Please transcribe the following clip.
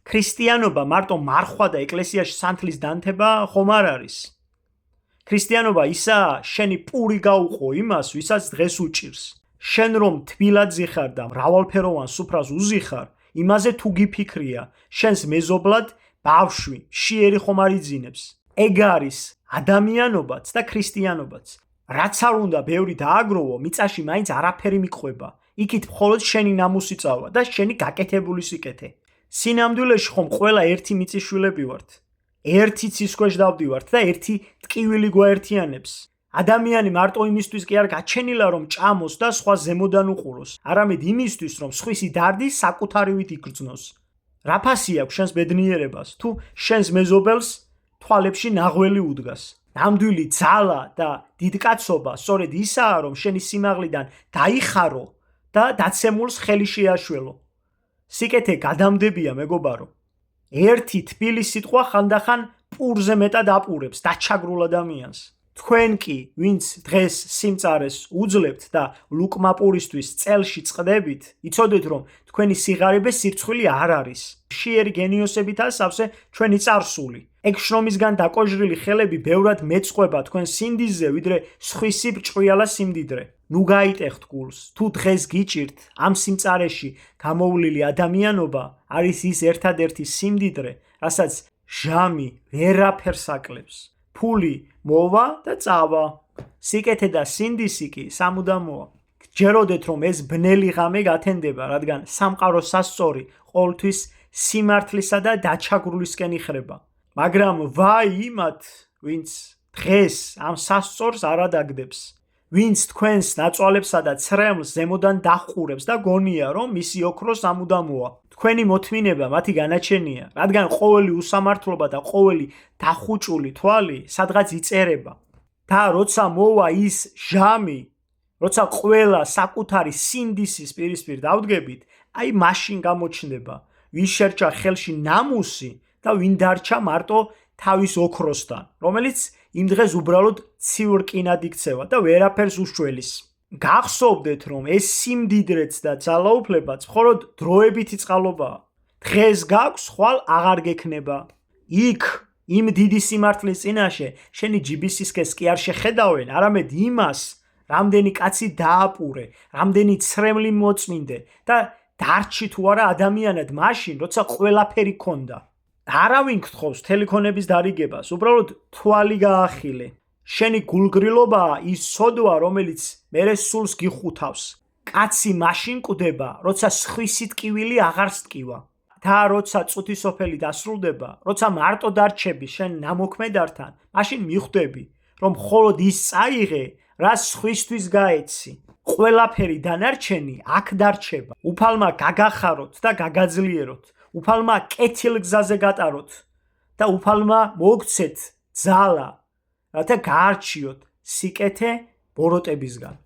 ქრისტიანობა მარტო მარხვა და ეკლესიაში სანთლის დანთება ხომ არ არის. ქრისტიანობა ისაა, შენი პური გაუყო იმას, ვისაც დღეს უჭირს. შენ რომ თბილად ზიხარ და მრავალფეროვან სუფრას უზიხარ, იმაზე თუ გიფიქრია, შენს მეზობლად ბავშვი, მშიერი ხომ არ იძინებს. ეგ არის ადამიანობაც და ქრისტიანობაც. რაც არ უნდა ბევრი დააგროვო, მიწაში მაინც არაფერი მიყვება. იქით მხოლოდ შენი ნამუსი წავა და შენი გაკეთებული სიკეთე. სინამდვილეში ხომ ყველა ერთი მიწისშვილები ვართ. ერთი ცის ქვეშ დავდივართ და ერთი ტკივილი გვაერთიანებს. ადამიანი მარტო იმისთვის კი არ გაჩენილა რომ ჭამოს და სხვა ზემოდან უყუროს, არამედ იმისთვის რომ სხვისი დარდი საკუთარივით იგრძნოს. რა ფასი აქვს შენს ბედნიერებას თუ შენს მეზობელს თვალებში ნაღველი უდგას. ნამდვილი ძალა და დიდკაცობა სწორედ ისაა რომ შენი სიმაღლიდან დაიხარო და დაცემულს ხელი შეაშველო. სიკეთე გადამდებია მეგობარო. ერთი თბილი სიტყვა ხანდახან პურზე მეტად აპურებს დაჩაგრულ ადამიანს. თქვენ კი, ვინც დღეს სიმწარეს უძლებთ და ლუკმაპურისთვის წელში წყდებით, იცოდეთ რომ თქვენი სიღარიბე სირცხვილი არ არის. მშიერი გენიოსებითაა სავსე ჩვენი წარსული. ეგ შრომისგან დაკოჟრილი ხელები ბევრად მეწყობა თქვენ სინდისზე, ვიდრე სხვისი ბრჭყვიალა სიმდიდრე. ნუ გაიტეხთ გულს, თუ დღეს გიჭირთ ამ სიმწარეში გამოვლილი ადამიანობა არის ის ერთადერთი სიმდიდრე, რასაც ჟამი ვერაფერს აკლებს. ფული მოვა და წავა. სიკეთე და სინდისი კი სამუდამოა. გჯეროდეთ რომ ეს ბნელი ღამე გათენდება, რადგან სამყარო სასწორი ყოველთვის სიმართლისა და დაჩაგრულისკენ იხრება. მაგრამ ვაი იმათ, ვინც დღეს ამ სასწორს არ ადაგდებს. ვინც თქვენს ნაწვალებსა და ცრემლს ზემოდან დახყურებს და გონია რომ მისი ოქრო სამუდამოა. თქვენი მოთმინება მათი განაჩენია, რადგან ყოველი უსამართლობა და ყოველი დახუჭული თვალი სადღაც იწერება. და როცა მოვა ის ჟამი, როცა ყველა საკუთარი სინდისის პირისპირ დავდგებით, აი მაშინ გამოჩნდება, ვის შერჩა ხელში ნამუსი და ვინ დარჩა მარტო თავის ოქროსთან, რომელიც იმ დღეს უბრალოდ ციურკინად იქცევა და ვერაფერს უშველის. გახსოვდეთ რომ ეს სიმდიდრეც და ძალაუფლებაც მხოლოდ დროებითი წყალობაა. დღეს გაქვს, ხვალ აღარ გექნება. იქ იმ დიდი სიმართლის წინაშე შენი ჯიბისისკეს კი არ შეხედავენ, არამედ იმას, რამდენი კაცი დააპურე, რამდენი ცრემლი მოწმინდე და დარჩი თუ არა ადამიანად მაშინ, როცა ყველაფერი ქონდა. არავინ გთხოვს თელიქონების დარიგებას, უბრალოდ თვალი გაახილე. შენი გულგრილობაა ის სოდვა, რომელიც მერე სულს გიხუთავს. კაცი მაშინ კვდება, როცა სხვისი ტკივილი აღარ სტკივა. და როცა წუთისოფელი დასრულდება, როცა მარტო დარჩები შენ ნამოქმედართან, მაშინ მიხვდები, რომ მხოლოდ ის წაიღე, რაც სხვისთვის გაეცი. ყველაფერი დანარჩენი აქ დარჩება. უფალმა გაგახაროთ და გაგაძლიეროთ. უფალმა კეთილგზაზე გატაროთ და უფალმა მოგცეთ ძალა, რათა გაარჩიოთ სიკეთე ბოროტებისგან.